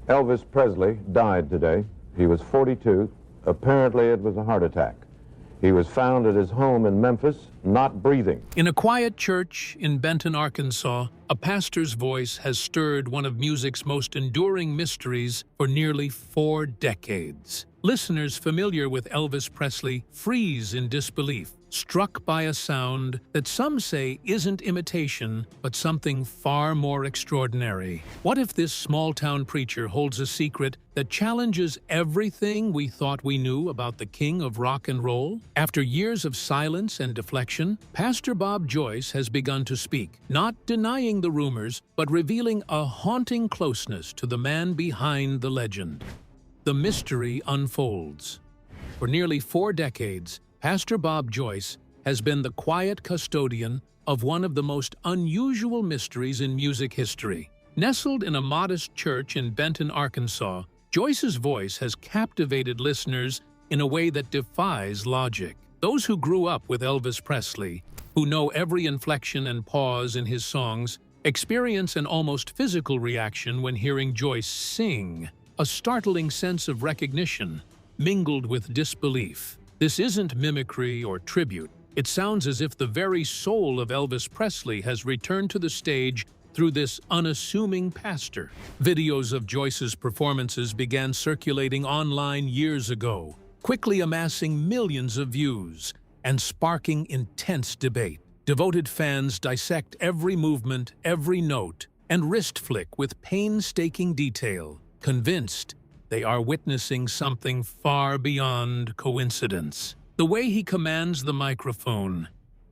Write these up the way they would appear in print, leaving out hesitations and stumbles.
Elvis Presley died today. He was 42. Apparently it was a heart attack. He was found at his home in Memphis, not breathing. In a quiet church in Benton, Arkansas, a pastor's voice has stirred one of music's most enduring mysteries for nearly 4 decades. Listeners familiar with Elvis Presley freeze in disbelief, struck by a sound that some say isn't imitation, but something far more extraordinary. What if this small-town preacher holds a secret that challenges everything we thought we knew about the king of rock and roll? After years of silence and deflection, Pastor Bob Joyce has begun to speak, not denying the rumors, but revealing a haunting closeness to the man behind the legend. The mystery unfolds. For nearly 4 decades, Pastor Bob Joyce has been the quiet custodian of one of the most unusual mysteries in music history. Nestled in a modest church in Benton, Arkansas, Joyce's voice has captivated listeners in a way that defies logic. Those who grew up with Elvis Presley, who know every inflection and pause in his songs, experience an almost physical reaction when hearing Joyce sing, a startling sense of recognition mingled with disbelief. This isn't mimicry or tribute. It sounds as if the very soul of Elvis Presley has returned to the stage through this unassuming pastor. Videos of Joyce's performances began circulating online years ago, quickly amassing millions of views and sparking intense debate. Devoted fans dissect every movement, every note, and wrist flick with painstaking detail, convinced they are witnessing something far beyond coincidence. The way he commands the microphone,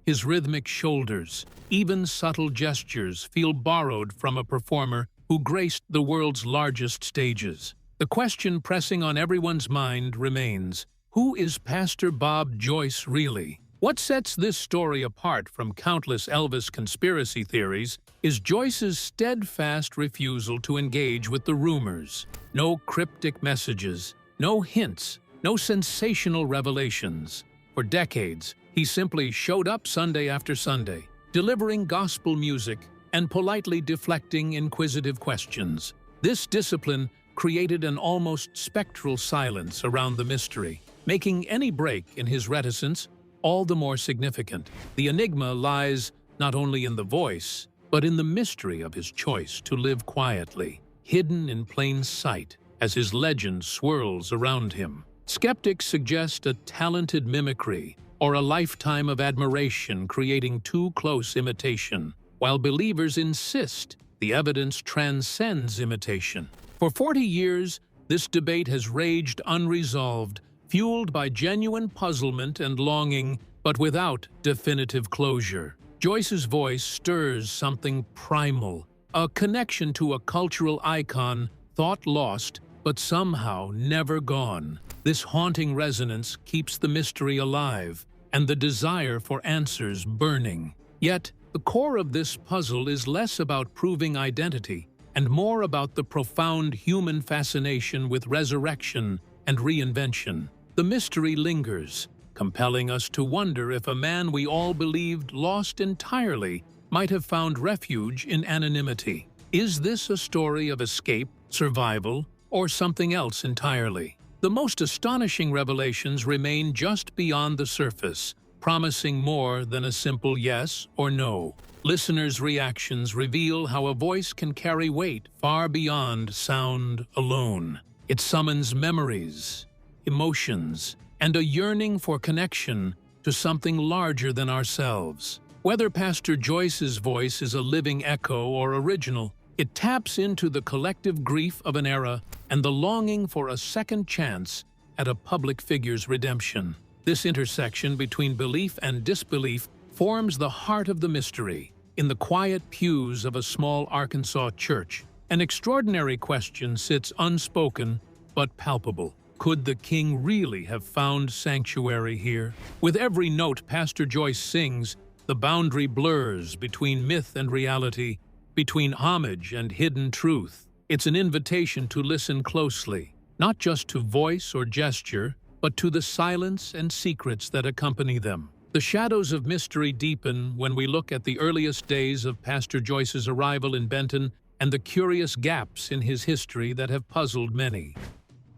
his rhythmic shoulders, even subtle gestures feel borrowed from a performer who graced the world's largest stages. The question pressing on everyone's mind remains, who is Pastor Bob Joyce really? What sets this story apart from countless Elvis conspiracy theories is Joyce's steadfast refusal to engage with the rumors. No cryptic messages, no hints, no sensational revelations. For decades, he simply showed up Sunday after Sunday, delivering gospel music and politely deflecting inquisitive questions. This discipline created an almost spectral silence around the mystery, making any break in his reticence all the more significant. The enigma lies not only in the voice, but in the mystery of his choice to live quietly, hidden in plain sight as his legend swirls around him. Skeptics suggest a talented mimicry or a lifetime of admiration creating too close imitation, while believers insist the evidence transcends imitation. For 40 years, this debate has raged unresolved, fueled by genuine puzzlement and longing, but without definitive closure. Joyce's voice stirs something primal, a connection to a cultural icon thought lost, but somehow never gone. This haunting resonance keeps the mystery alive and the desire for answers burning. Yet, the core of this puzzle is less about proving identity and more about the profound human fascination with resurrection and reinvention. The mystery lingers, compelling us to wonder if a man we all believed lost entirely might have found refuge in anonymity. Is this a story of escape, survival, or something else entirely? The most astonishing revelations remain just beyond the surface, promising more than a simple yes or no. Listeners' reactions reveal how a voice can carry weight far beyond sound alone. It summons memories, emotions, and a yearning for connection to something larger than ourselves. Whether Pastor Joyce's voice is a living echo or original, it taps into the collective grief of an era and the longing for a second chance at a public figure's redemption. This intersection between belief and disbelief forms the heart of the mystery. In the quiet pews of a small Arkansas church, an extraordinary question sits unspoken but palpable. Could the king really have found sanctuary here? With every note Pastor Joyce sings, the boundary blurs between myth and reality, between homage and hidden truth. It's an invitation to listen closely, not just to voice or gesture, but to the silence and secrets that accompany them. The shadows of mystery deepen when we look at the earliest days of Pastor Joyce's arrival in Benton and the curious gaps in his history that have puzzled many.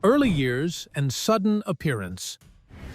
Early years and sudden appearance.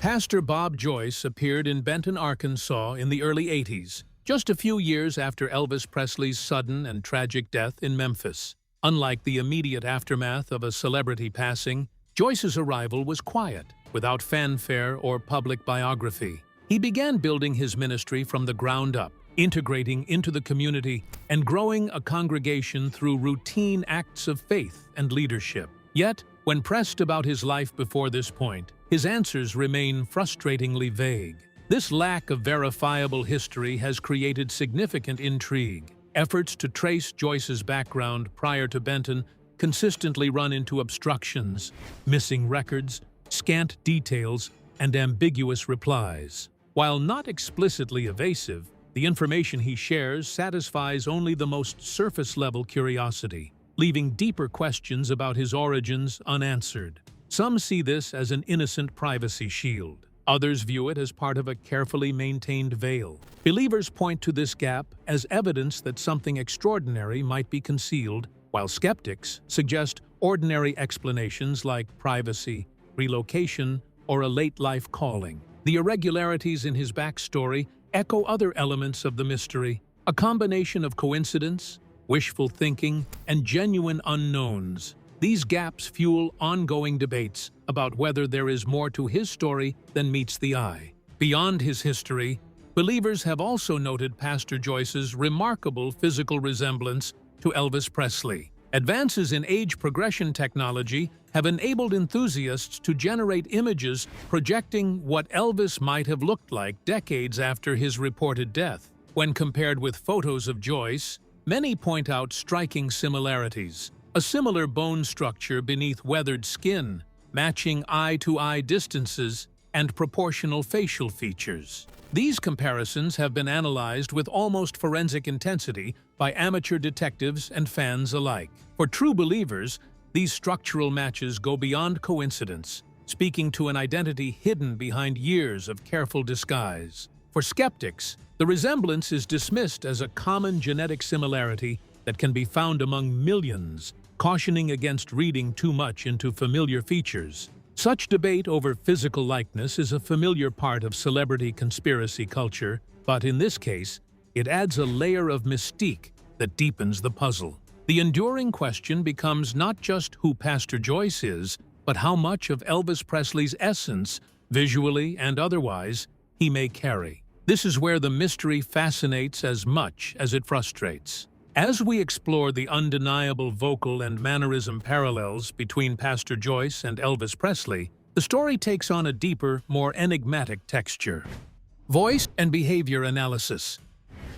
Pastor Bob Joyce appeared in Benton, Arkansas in the early 80s, just a few years after Elvis Presley's sudden and tragic death in Memphis. Unlike the immediate aftermath of a celebrity passing, Joyce's arrival was quiet, without fanfare or public biography. He began building his ministry from the ground up, integrating into the community and growing a congregation through routine acts of faith and leadership. Yet, when pressed about his life before this point, his answers remain frustratingly vague. This lack of verifiable history has created significant intrigue. Efforts to trace Joyce's background prior to Benton consistently run into obstructions, missing records, scant details, and ambiguous replies. While not explicitly evasive, the information he shares satisfies only the most surface-level curiosity, leaving deeper questions about his origins unanswered. Some see this as an innocent privacy shield. Others view it as part of a carefully maintained veil. Believers point to this gap as evidence that something extraordinary might be concealed, while skeptics suggest ordinary explanations like privacy, relocation, or a late-life calling. The irregularities in his backstory echo other elements of the mystery, a combination of coincidence, wishful thinking, and genuine unknowns. These gaps fuel ongoing debates about whether there is more to his story than meets the eye. Beyond his history, believers have also noted Pastor Joyce's remarkable physical resemblance to Elvis Presley. Advances in age progression technology have enabled enthusiasts to generate images projecting what Elvis might have looked like decades after his reported death. When compared with photos of Joyce, many point out striking similarities. A similar bone structure beneath weathered skin, matching eye-to-eye distances, and proportional facial features. These comparisons have been analyzed with almost forensic intensity by amateur detectives and fans alike. For true believers, these structural matches go beyond coincidence, speaking to an identity hidden behind years of careful disguise. For skeptics, the resemblance is dismissed as a common genetic similarity that can be found among millions, cautioning against reading too much into familiar features. Such debate over physical likeness is a familiar part of celebrity conspiracy culture, but in this case, it adds a layer of mystique that deepens the puzzle. The enduring question becomes not just who Pastor Joyce is, but how much of Elvis Presley's essence, visually and otherwise, he may carry. This is where the mystery fascinates as much as it frustrates. As we explore the undeniable vocal and mannerism parallels between Pastor Joyce and Elvis Presley, the story takes on a deeper, more enigmatic texture. Voice and behavior analysis.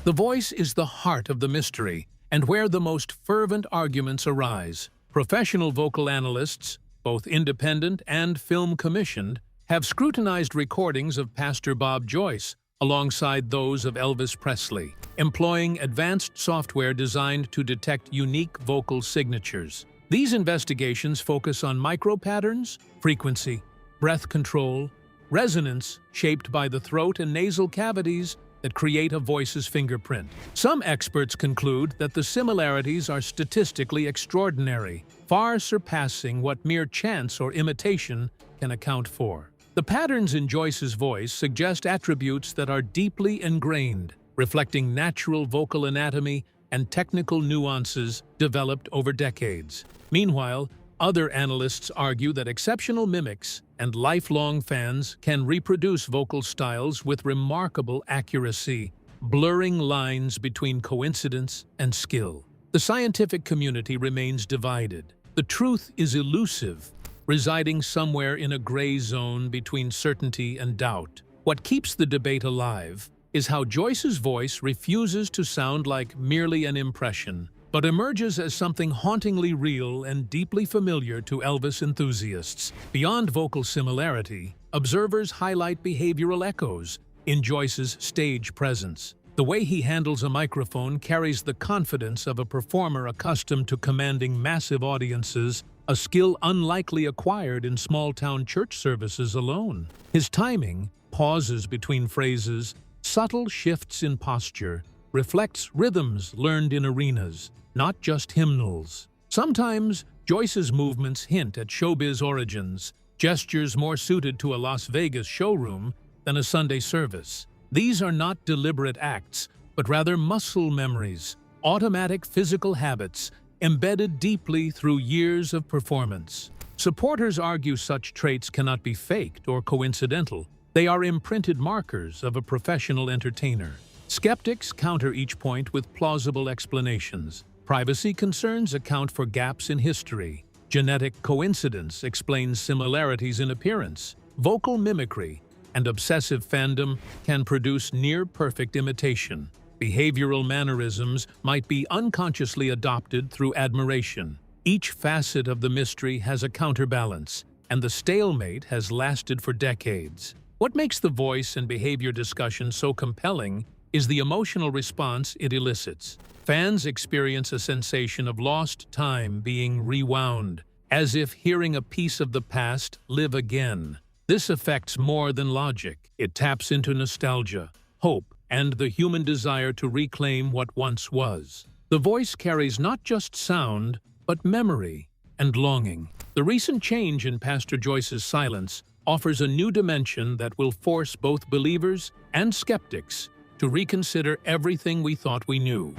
The voice is the heart of the mystery, and where the most fervent arguments arise. Professional vocal analysts, both independent and film-commissioned, have scrutinized recordings of Pastor Bob Joyce alongside those of Elvis Presley, employing advanced software designed to detect unique vocal signatures. These investigations focus on micropatterns, frequency, breath control, resonance shaped by the throat and nasal cavities that create a voice's fingerprint. Some experts conclude that the similarities are statistically extraordinary, far surpassing what mere chance or imitation can account for. The patterns in Joyce's voice suggest attributes that are deeply ingrained, reflecting natural vocal anatomy and technical nuances developed over decades. Meanwhile, other analysts argue that exceptional mimics and lifelong fans can reproduce vocal styles with remarkable accuracy, blurring lines between coincidence and skill. The scientific community remains divided. The truth is elusive, residing somewhere in a gray zone between certainty and doubt. What keeps the debate alive is how Joyce's voice refuses to sound like merely an impression, but emerges as something hauntingly real and deeply familiar to Elvis enthusiasts. Beyond vocal similarity, observers highlight behavioral echoes in Joyce's stage presence. The way he handles a microphone carries the confidence of a performer accustomed to commanding massive audiences, a skill unlikely acquired in small-town church services alone. His timing, pauses between phrases, subtle shifts in posture, reflects rhythms learned in arenas, not just hymnals. Sometimes, Joyce's movements hint at showbiz origins, gestures more suited to a Las Vegas showroom than a Sunday service. These are not deliberate acts, but rather muscle memories, automatic physical habits, embedded deeply through years of performance. Supporters argue such traits cannot be faked or coincidental. They are imprinted markers of a professional entertainer. Skeptics counter each point with plausible explanations. Privacy concerns account for gaps in history. Genetic coincidence explains similarities in appearance. Vocal mimicry and obsessive fandom can produce near-perfect imitation. Behavioral mannerisms might be unconsciously adopted through admiration. Each facet of the mystery has a counterbalance, and the stalemate has lasted for decades. What makes the voice and behavior discussion so compelling is the emotional response it elicits. Fans experience a sensation of lost time being rewound, as if hearing a piece of the past live again. This affects more than logic. It taps into nostalgia, hope, and the human desire to reclaim what once was. The voice carries not just sound, but memory and longing. The recent change in Pastor Joyce's silence offers a new dimension that will force both believers and skeptics to reconsider everything we thought we knew.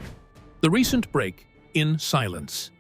The recent break in silence.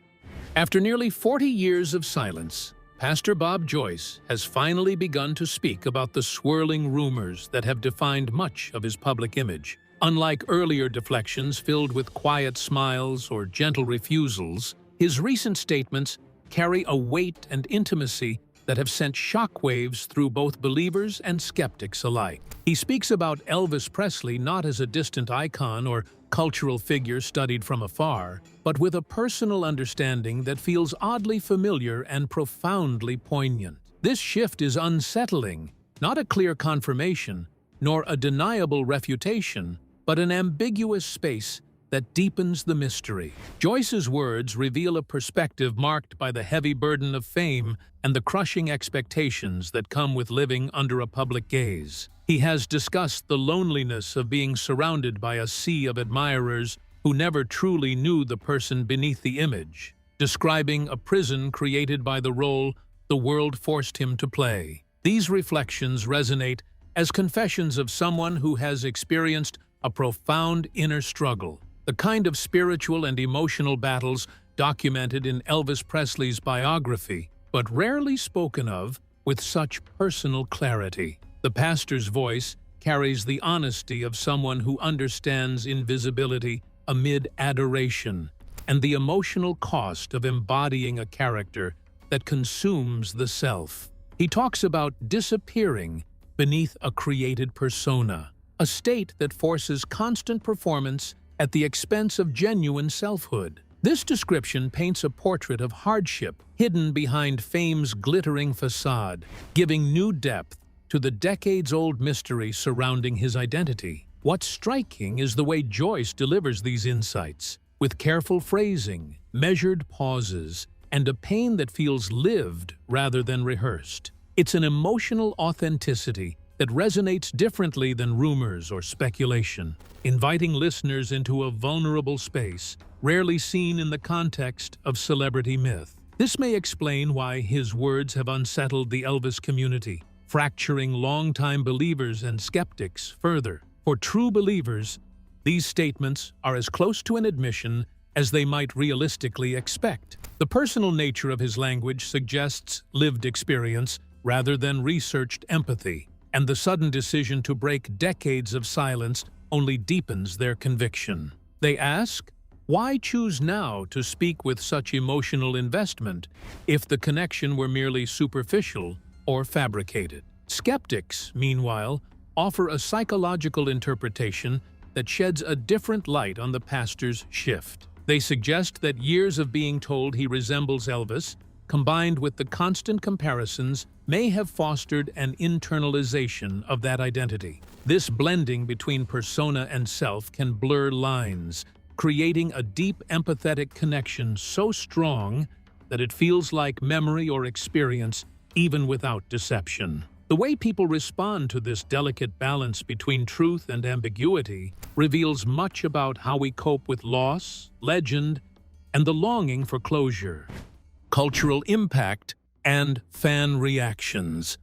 After nearly 40 years of silence, Pastor Bob Joyce has finally begun to speak about the swirling rumors that have defined much of his public image. Unlike earlier deflections filled with quiet smiles or gentle refusals, his recent statements carry a weight and intimacy that have sent shockwaves through both believers and skeptics alike. He speaks about Elvis Presley not as a distant icon or cultural figure studied from afar, but with a personal understanding that feels oddly familiar and profoundly poignant. This shift is unsettling, not a clear confirmation, nor a deniable refutation, but an ambiguous space that deepens the mystery. Joyce's words reveal a perspective marked by the heavy burden of fame and the crushing expectations that come with living under a public gaze. He has discussed the loneliness of being surrounded by a sea of admirers who never truly knew the person beneath the image, describing a prison created by the role the world forced him to play. These reflections resonate as confessions of someone who has experienced a profound inner struggle, the kind of spiritual and emotional battles documented in Elvis Presley's biography, but rarely spoken of with such personal clarity. The pastor's voice carries the honesty of someone who understands invisibility amid adoration and the emotional cost of embodying a character that consumes the self. He talks about disappearing beneath a created persona, a state that forces constant performance at the expense of genuine selfhood. This description paints a portrait of hardship hidden behind fame's glittering facade, giving new depth to the decades-old mystery surrounding his identity. What's striking is the way Joyce delivers these insights, with careful phrasing, measured pauses, and a pain that feels lived rather than rehearsed. It's an emotional authenticity that resonates differently than rumors or speculation, inviting listeners into a vulnerable space rarely seen in the context of celebrity myth. This may explain why his words have unsettled the Elvis community, fracturing longtime believers and skeptics further. For true believers, these statements are as close to an admission as they might realistically expect. The personal nature of his language suggests lived experience rather than researched empathy, and the sudden decision to break decades of silence only deepens their conviction. They ask, why choose now to speak with such emotional investment if the connection were merely superficial or fabricated? Skeptics, meanwhile, offer a psychological interpretation that sheds a different light on the pastor's shift. They suggest that years of being told he resembles Elvis, combined with the constant comparisons, may have fostered an internalization of that identity. This blending between persona and self can blur lines, creating a deep empathetic connection so strong that it feels like memory or experience even without deception. The way people respond to this delicate balance between truth and ambiguity reveals much about how we cope with loss, legend, and the longing for closure. Cultural impact and fan reactions.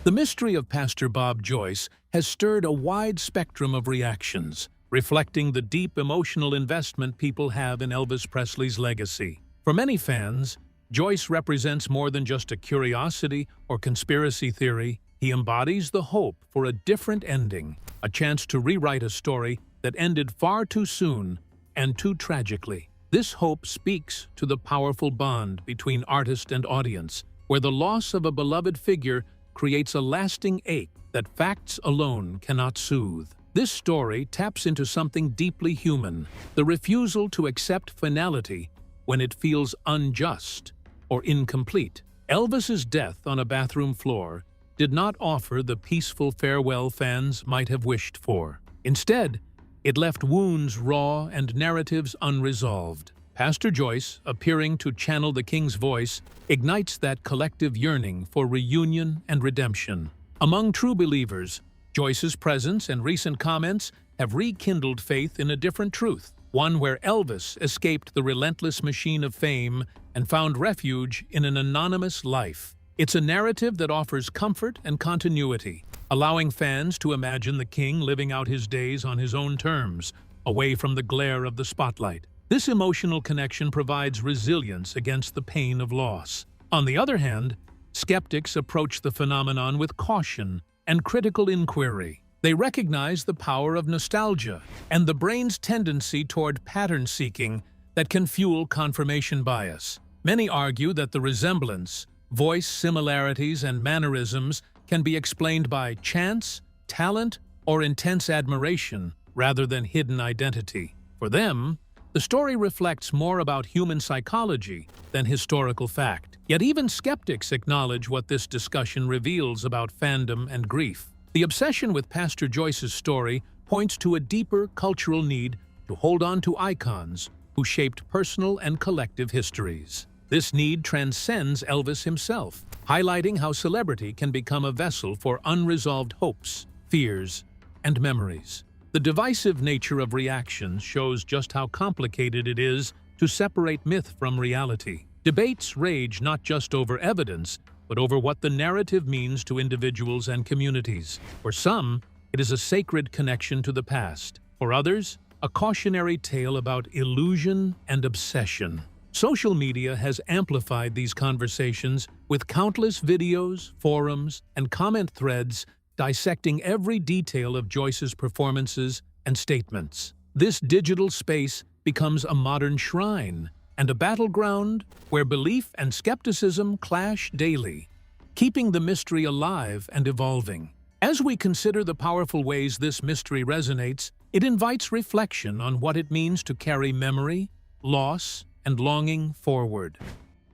The mystery of Pastor Bob Joyce has stirred a wide spectrum of reactions, reflecting the deep emotional investment people have in Elvis Presley's legacy. For many fans, Joyce represents more than just a curiosity or conspiracy theory. He embodies the hope for a different ending, a chance to rewrite a story that ended far too soon and too tragically. This hope speaks to the powerful bond between artist and audience, where the loss of a beloved figure creates a lasting ache that facts alone cannot soothe. This story taps into something deeply human, the refusal to accept finality when it feels unjust or incomplete. Elvis's death on a bathroom floor did not offer the peaceful farewell fans might have wished for. Instead, it left wounds raw and narratives unresolved. Pastor Joyce, appearing to channel the King's voice, ignites that collective yearning for reunion and redemption. Among true believers, Joyce's presence and recent comments have rekindled faith in a different truth, one where Elvis escaped the relentless machine of fame and found refuge in an anonymous life. It's a narrative that offers comfort and continuity, allowing fans to imagine the King living out his days on his own terms, away from the glare of the spotlight. This emotional connection provides resilience against the pain of loss. On the other hand, skeptics approach the phenomenon with caution and critical inquiry. They recognize the power of nostalgia and the brain's tendency toward pattern-seeking that can fuel confirmation bias. Many argue that the resemblance, voice similarities, and mannerisms can be explained by chance, talent, or intense admiration rather than hidden identity. For them, the story reflects more about human psychology than historical fact. Yet even skeptics acknowledge what this discussion reveals about fandom and grief. The obsession with Pastor Joyce's story points to a deeper cultural need to hold on to icons who shaped personal and collective histories. This need transcends Elvis himself, highlighting how celebrity can become a vessel for unresolved hopes, fears, and memories. The divisive nature of reactions shows just how complicated it is to separate myth from reality. Debates rage not just over evidence, but over what the narrative means to individuals and communities. For some, it is a sacred connection to the past. For others, a cautionary tale about illusion and obsession. Social media has amplified these conversations with countless videos, forums, and comment threads dissecting every detail of Joyce's performances and statements. This digital space becomes a modern shrine and a battleground where belief and skepticism clash daily, keeping the mystery alive and evolving. As we consider the powerful ways this mystery resonates, it invites reflection on what it means to carry memory, loss, and longing forward.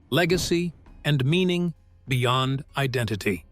Legacy and meaning beyond identity.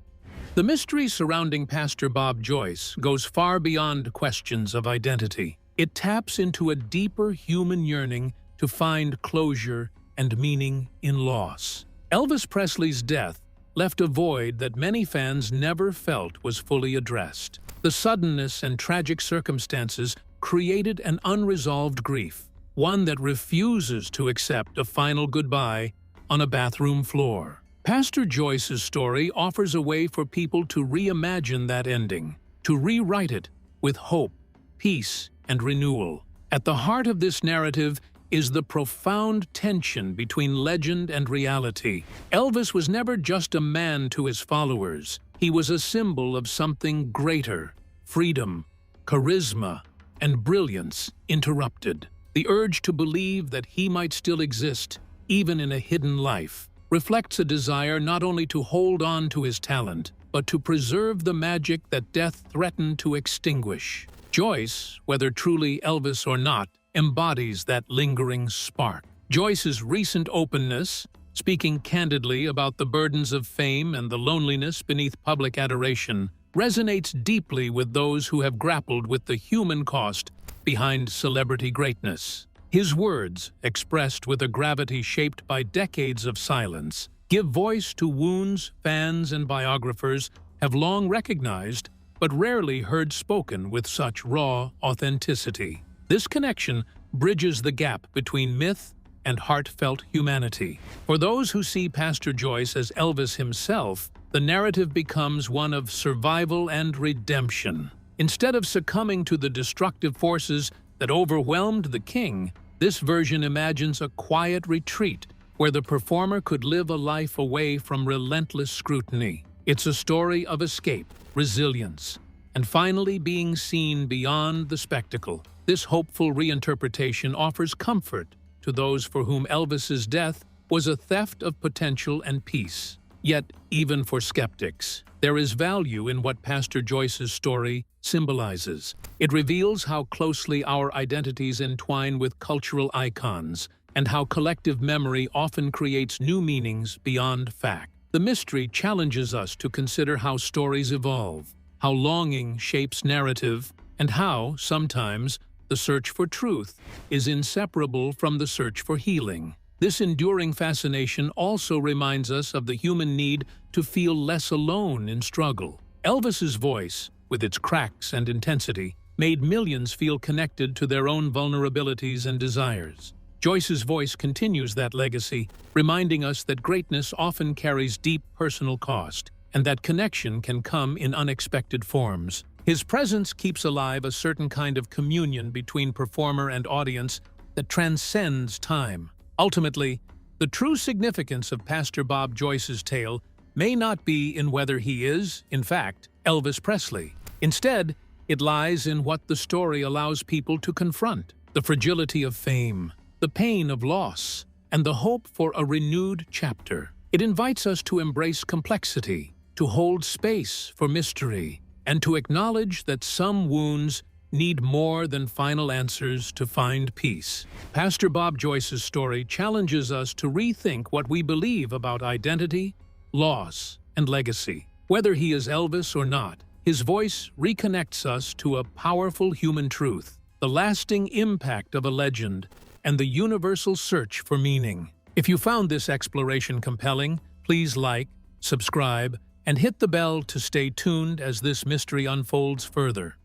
The mystery surrounding Pastor Bob Joyce goes far beyond questions of identity. It taps into a deeper human yearning to find closure and meaning in loss. Elvis Presley's death left a void that many fans never felt was fully addressed. The suddenness and tragic circumstances created an unresolved grief, one that refuses to accept a final goodbye on a bathroom floor. Pastor Joyce's story offers a way for people to reimagine that ending, to rewrite it with hope, peace, and renewal. At the heart of this narrative is the profound tension between legend and reality. Elvis was never just a man to his followers. He was a symbol of something greater: freedom, charisma, and brilliance interrupted. The urge to believe that he might still exist, even in a hidden life, reflects a desire not only to hold on to his talent, but to preserve the magic that death threatened to extinguish. Joyce, whether truly Elvis or not, embodies that lingering spark. Joyce's recent openness, speaking candidly about the burdens of fame and the loneliness beneath public adoration, resonates deeply with those who have grappled with the human cost behind celebrity greatness. His words, expressed with a gravity shaped by decades of silence, give voice to wounds fans and biographers have long recognized but rarely heard spoken with such raw authenticity. This connection bridges the gap between myth and heartfelt humanity. For those who see Pastor Joyce as Elvis himself, the narrative becomes one of survival and redemption. Instead of succumbing to the destructive forces that overwhelmed the king, this version imagines a quiet retreat where the performer could live a life away from relentless scrutiny. It's a story of escape, resilience, and finally being seen beyond the spectacle. This hopeful reinterpretation offers comfort to those for whom Elvis's death was a theft of potential and peace. Yet, even for skeptics, there is value in what Pastor Joyce's story symbolizes. It reveals how closely our identities entwine with cultural icons, and how collective memory often creates new meanings beyond fact. The mystery challenges us to consider how stories evolve, how longing shapes narrative, and how, sometimes, the search for truth is inseparable from the search for healing. This enduring fascination also reminds us of the human need to feel less alone in struggle. Elvis's voice, with its cracks and intensity, made millions feel connected to their own vulnerabilities and desires. Joyce's voice continues that legacy, reminding us that greatness often carries deep personal cost, and that connection can come in unexpected forms. His presence keeps alive a certain kind of communion between performer and audience that transcends time. Ultimately, the true significance of Pastor Bob Joyce's tale may not be in whether he is, in fact, Elvis Presley. Instead, it lies in what the story allows people to confront: the fragility of fame, the pain of loss, and the hope for a renewed chapter. It invites us to embrace complexity, to hold space for mystery, and to acknowledge that some wounds need more than final answers to find peace. Pastor Bob Joyce's story challenges us to rethink what we believe about identity, loss, and legacy. Whether he is Elvis or not, his voice reconnects us to a powerful human truth, the lasting impact of a legend, and the universal search for meaning. If you found this exploration compelling, please like, subscribe, and hit the bell to stay tuned as this mystery unfolds further.